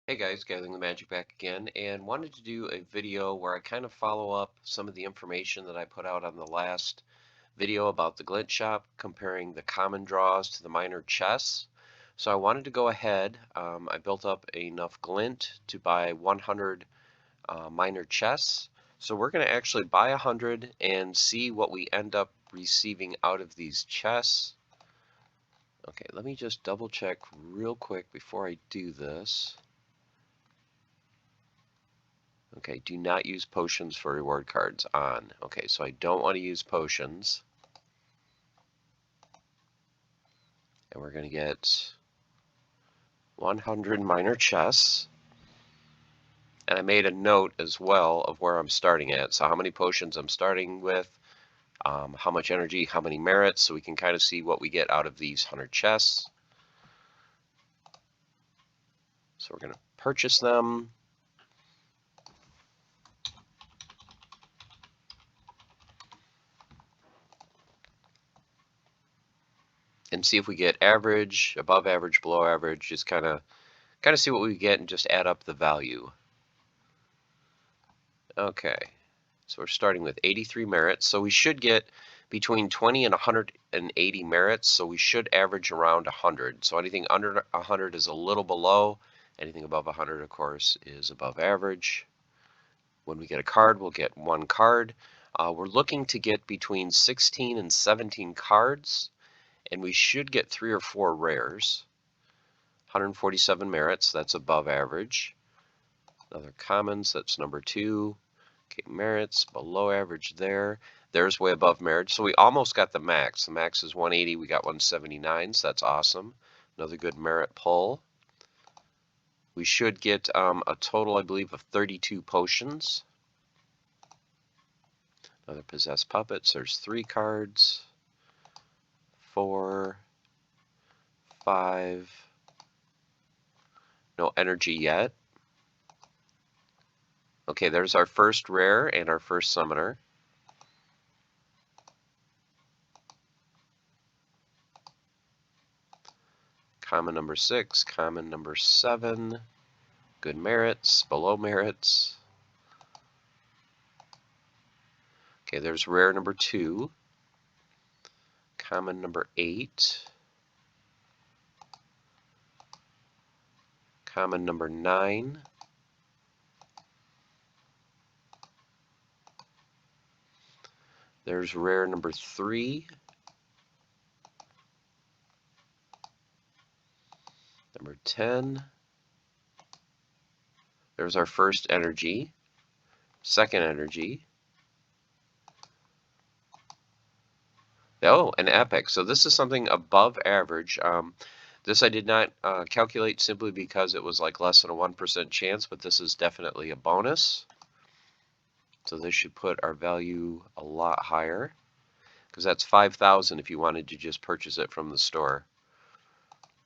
Hey guys, Gathering the Magic back again, and wanted to do a video where I kind of follow up some of the information that I put out on the last video about the glint shop, comparing the common draws to the minor chests. So I wanted to go ahead. I built up enough glint to buy 100 minor chests. So we're going to actually buy 100 and see what we end up receiving out of these chests. Okay, let me just double check real quick before I do this. Okay, do not use potions for reward cards on. Okay, so I don't want to use potions. And we're going to get 100 minor chests. And I made a note as well of where I'm starting at. So how many potions I'm starting with, how much energy, how many merits, so we can kind of see what we get out of these 100 chests. So we're going to purchase them. And see if we get average, above average, below average, just kind of see what we get and just add up the value. Okay, so we're starting with 83 merits, so we should get between 20 and 180 merits, so we should average around 100. So anything under 100 is a little below, anything above 100, of course, is above average. When we get a card, we'll get one card. We're looking to get between 16 and 17 cards, and we should get 3 or 4 rares. 147 merits, that's above average. Another commons, that's number 2. Okay, merits, below average there. There's way above merit. So we almost got the max. The max is 180. We got 179, so that's awesome. Another good merit pull. We should get a total, I believe, of 32 potions. Another possessed puppets. There's 3 cards. 4, 5. No energy yet. Okay, there's our first rare and our first summoner. Common number 6, common number 7, good merits, below merits. Okay, there's rare number 2, common number 8, common number 9, there's rare number 3, number 10, there's our first energy, second energy. Oh, an epic. So this is something above average. This I did not calculate simply because it was like less than a 1% chance, but this is definitely a bonus. So this should put our value a lot higher, because that's 5,000 if you wanted to just purchase it from the store.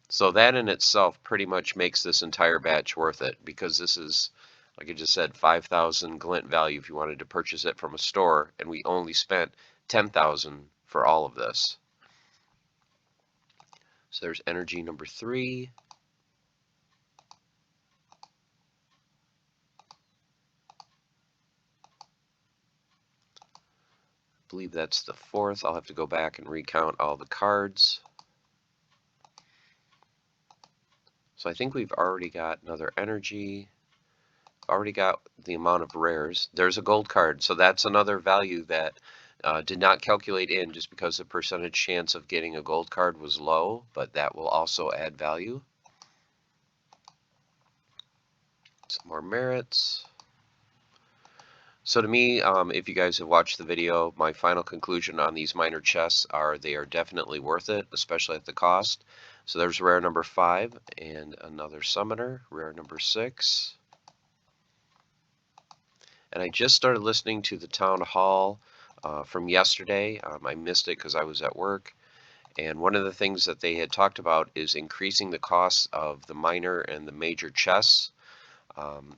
So that in itself pretty much makes this entire batch worth it, because this is, like I just said, 5,000 glint value if you wanted to purchase it from a store, and we only spent 10,000 for all of this. So there's energy number 3. I believe that's the 4th. I'll have to go back and recount all the cards. So I think we've already got another energy. Already got the amount of rares. There's a gold card, so that's another value that did not calculate in just because the percentage chance of getting a gold card was low, but that will also add value. Some more merits. So to me, if you guys have watched the video, my final conclusion on these minor chests are they are definitely worth it, especially at the cost. So there's rare number 5 and another summoner, rare number 6. And I just started listening to the town hall from yesterday. I missed it because I was at work. And one of the things that they had talked about is increasing the costs of the minor and the major chests.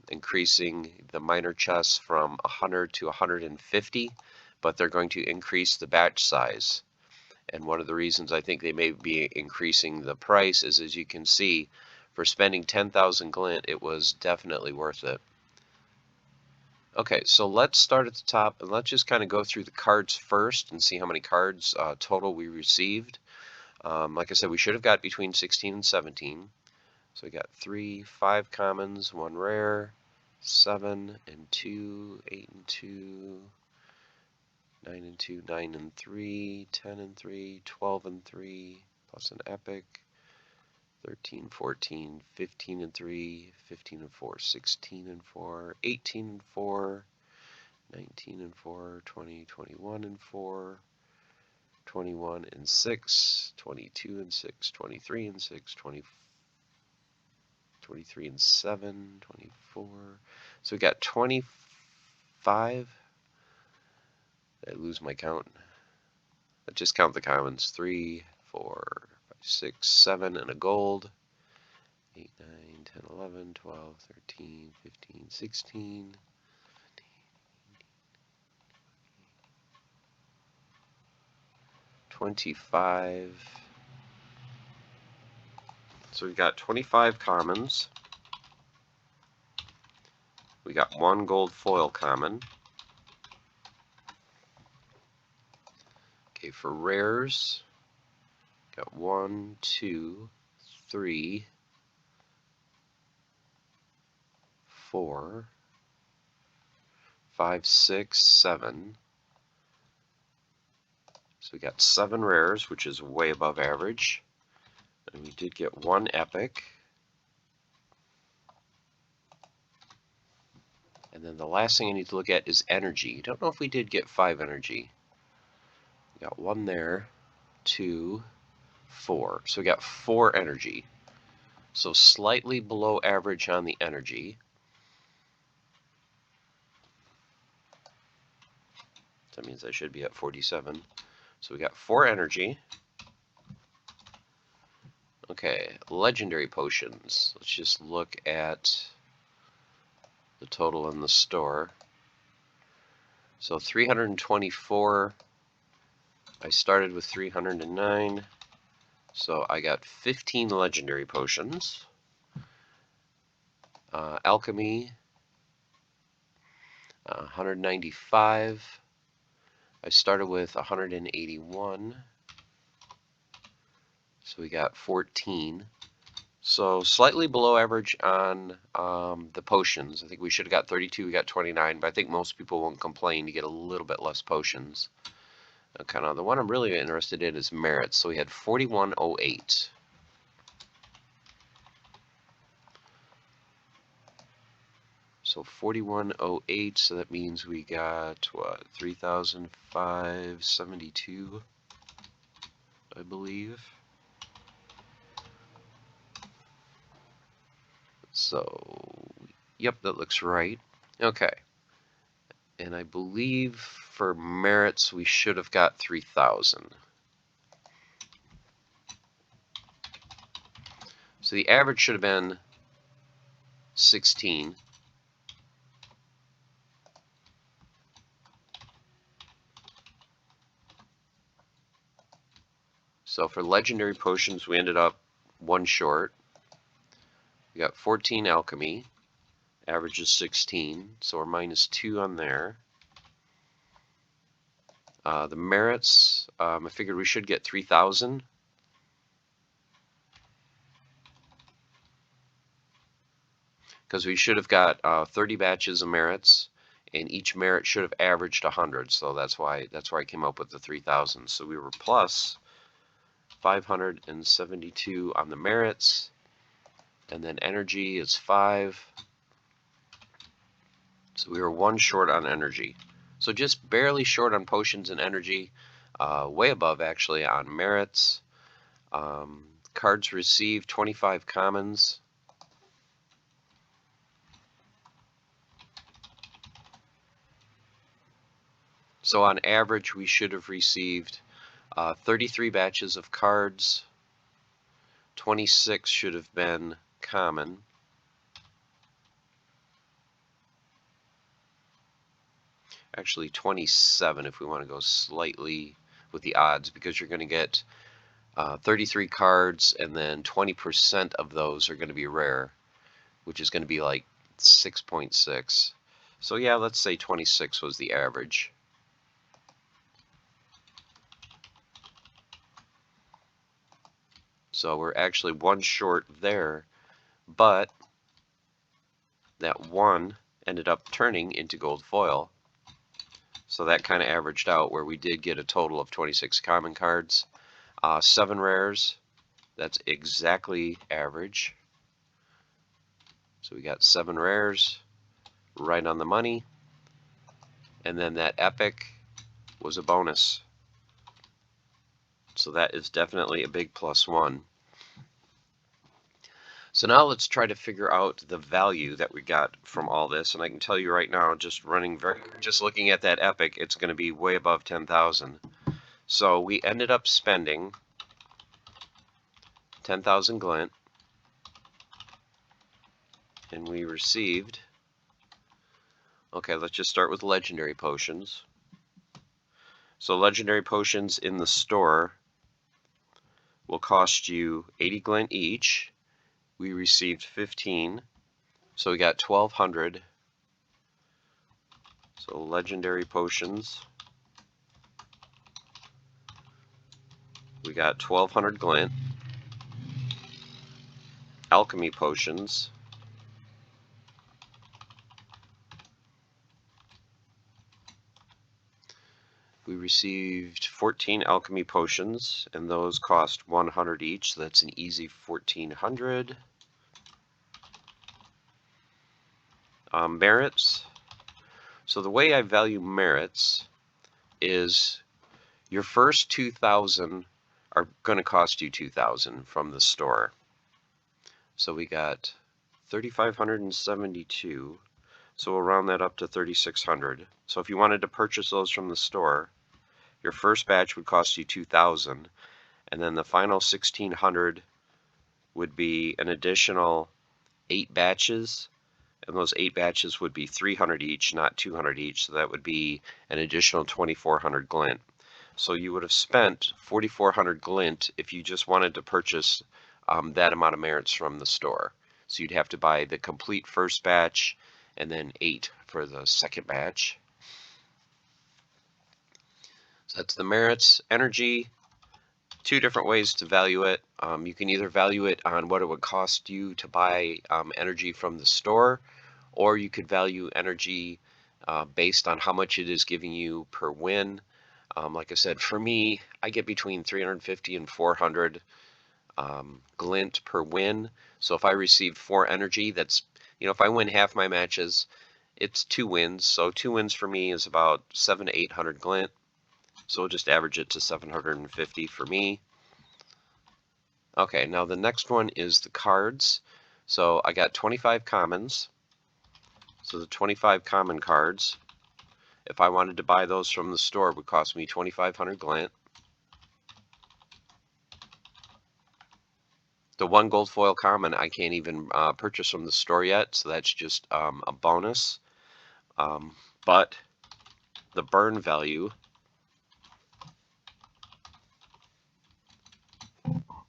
Increasing the minor chests from 100 to 150, but they're going to increase the batch size. And one of the reasons I think they may be increasing the price is, as you can see, for spending 10,000 glint, it was definitely worth it. Okay, so let's start at the top and let's just kind of go through the cards first and see how many cards total we received. Like I said, we should have got between 16 and 17. So we got 3, 5 commons, 1 rare, 7 and 2, 8 and 2, 9 and 2, 9 and 3, 10 and 3, 12 and 3, plus an epic, 13, 14, 15 and 3, 15 and 4, 16 and 4, 18 and 4, 19 and 4, 20, 21 and 4, 21 and 6, 22 and 6, 23 and 6, 23 and 7, 24. So we got 25. Did I lose my count? Let's just count the commons. 3, 4, 5, 6, 7, and a gold. 8, 9, 10, 11, 12, 13, 15, 16. 25. So we got 25 commons. We got 1 gold foil common. Okay, for rares, got 1, 2, 3, 4, 5, 6, 7. So we got 7 rares, which is way above average. And we did get 1 epic. And then the last thing I need to look at is energy. I don't know if we did get 5 energy. We got 1 there, 2, 4. So we got 4 energy. So slightly below average on the energy. That means I should be at 47. So we got 4 energy. Okay, legendary potions. Let's just look at the total in the store. So 324. I started with 309. So I got 15 legendary potions. Alchemy, 195. I started with 181. So we got 14. So slightly below average on the potions. I think we should have got 32, we got 29, but I think most people won't complain to get a little bit less potions. Okay, now the one I'm really interested in is merits. So we had 4108. So 4108, so that means we got, what, 3,572, I believe. So, yep, that looks right. Okay. And I believe for merits we should have got 3,000. So the average should have been 16. So for legendary potions we ended up 1 short. We got 14 alchemy. Average is 16, so we're minus 2 on there. The merits, I figured we should get 3,000. Because we should have got 30 batches of merits, and each merit should have averaged 100. So that's why I came up with the 3,000. So we were plus 572 on the merits, and then energy is 5. So we were 1 short on energy. So just barely short on potions and energy, way above actually on merits. Cards received, 25 commons. So on average we should have received 33 batches of cards. 26 should have been common. Actually 27 if we want to go slightly with the odds, because you're going to get 33 cards, and then 20% of those are going to be rare, which is going to be like 6.6. So yeah, let's say 26 was the average. So we're actually one short there, but that one ended up turning into gold foil. So that kind of averaged out where we did get a total of 26 common cards. 7 rares, that's exactly average. So we got 7 rares, right on the money. And then that epic was a bonus. So that is definitely a big +1. So now let's try to figure out the value that we got from all this. And I can tell you right now, just looking at that epic, it's going to be way above 10,000. So we ended up spending 10,000 glint, and we received, okay, let's just start with legendary potions. So legendary potions in the store will cost you 80 glint each. We received 15, so we got 1,200. So legendary potions, we got 1,200 glint. Alchemy potions, we received 14 alchemy potions, and those cost 100 each, so that's an easy 1,400. Merits. So the way I value merits is your first 2,000 are going to cost you 2,000 from the store. So we got 3,572. So we'll round that up to 3,600. So if you wanted to purchase those from the store, your first batch would cost you 2,000, and then the final 1,600 would be an additional 8 batches, and those 8 batches would be 300 each, not 200 each, so that would be an additional 2,400 glint. So you would have spent 4,400 glint if you just wanted to purchase that amount of merits from the store. So you'd have to buy the complete first batch and then 8 for the second batch. So that's the merits. Energy, 2 different ways to value it. You can either value it on what it would cost you to buy energy from the store, or you could value energy based on how much it is giving you per win. Like I said, for me, I get between 350 and 400 glint per win. So if I receive 4 energy, that's, if I win half my matches, it's 2 wins. So 2 wins for me is about 700 to 800 glint. So we'll just average it to 750 for me. Okay, now the next one is the cards. So I got 25 commons. So the 25 common cards, if I wanted to buy those from the store, it would cost me 2,500 glint. The 1 gold foil common I can't even purchase from the store yet, so that's just a bonus. But the burn value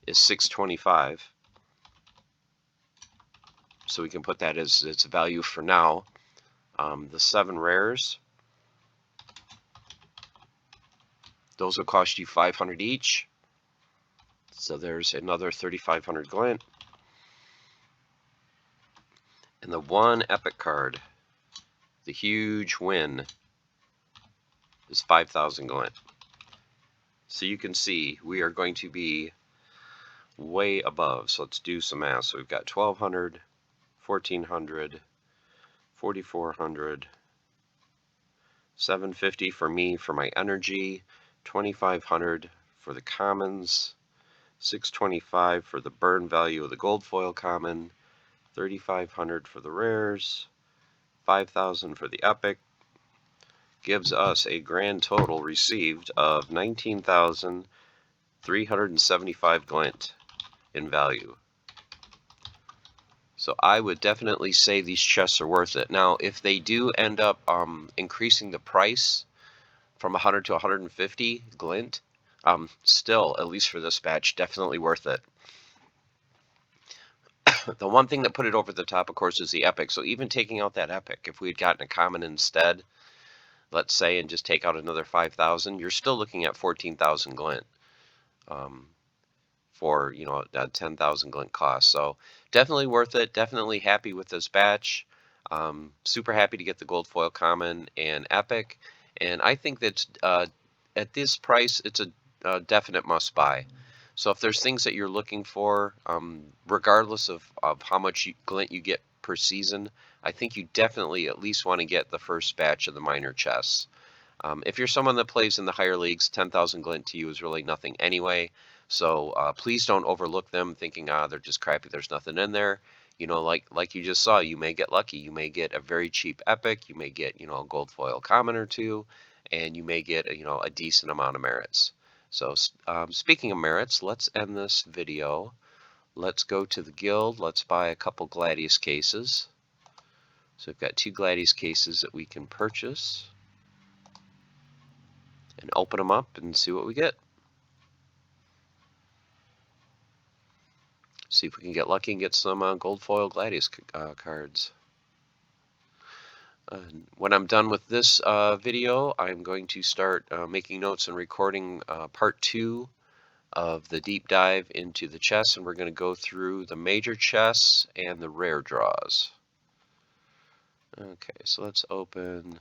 is 625. So we can put that as its value for now. The 7 rares, those will cost you 500 each. So there's another 3,500 glint. And the 1 epic card, the huge win, is 5,000 glint. So you can see we are going to be way above. So let's do some math. So we've got 1,200, 1,400, 4,400, 750 for me for my energy, 2,500 for the commons, 625 for the burn value of the gold foil common, 3,500 for the rares, 5,000 for the epic, gives us a grand total received of 19,375 glint in value. So I would definitely say these chests are worth it. Now, if they do end up increasing the price from 100 to 150 glint, Still, at least for this batch, definitely worth it. The one thing that put it over the top, of course, is the epic. So even taking out that epic, if we had gotten a common instead, let's say, and just take out another 5,000, you're still looking at 14,000 glint um, for, you know, a 10,000 glint cost. So definitely worth it. Definitely happy with this batch. Super happy to get the gold foil common and epic. And I think that at this price, it's a definite must buy. So if there's things that you're looking for, regardless of how much glint you get per season, I think you definitely at least want to get the first batch of the minor chests. If you're someone that plays in the higher leagues, 10,000 glint to you is really nothing anyway. So please don't overlook them thinking, they're just crappy, there's nothing in there. You know, like you just saw, you may get lucky. You may get a very cheap epic. You may get, you know, a gold foil common or two, and you may get, you know, a decent amount of merits. So speaking of merits, let's end this video. Let's go to the guild. Let's buy a couple Gladius cases. So we've got 2 Gladius cases that we can purchase and open them up and see what we get. See if we can get lucky and get some gold foil Gladius cards. When I'm done with this video, I'm going to start making notes and recording part 2 of the deep dive into the chests, and we're going to go through the major chests and the rare draws. Okay, so let's open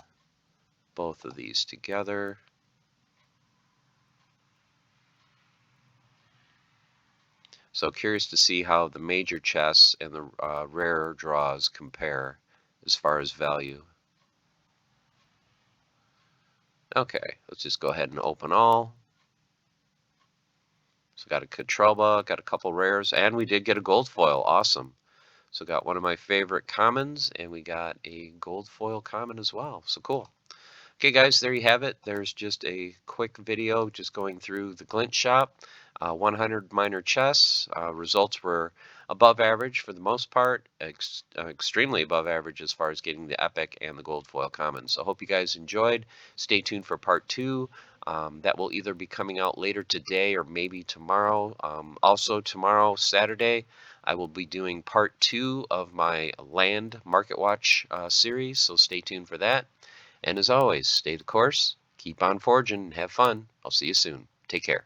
both of these together. So curious to see how the major chests and the rare draws compare as far as value. Okay, let's just go ahead and open all. So got a Katrelba, got a couple rares, and we did get a gold foil. Awesome. So got one of my favorite commons, and we got a gold foil common as well. So cool. Okay, guys, there you have it. There's just a quick video just going through the glint shop. 100 minor chests. Results were above average for the most part, extremely above average as far as getting the epic and the gold foil common. So hope you guys enjoyed. Stay tuned for part 2. That will either be coming out later today or maybe tomorrow. Also tomorrow, Saturday, I will be doing part 2 of my land market watch series, so stay tuned for that. And as always, stay the course, keep on forging, have fun. I'll see you soon. Take care.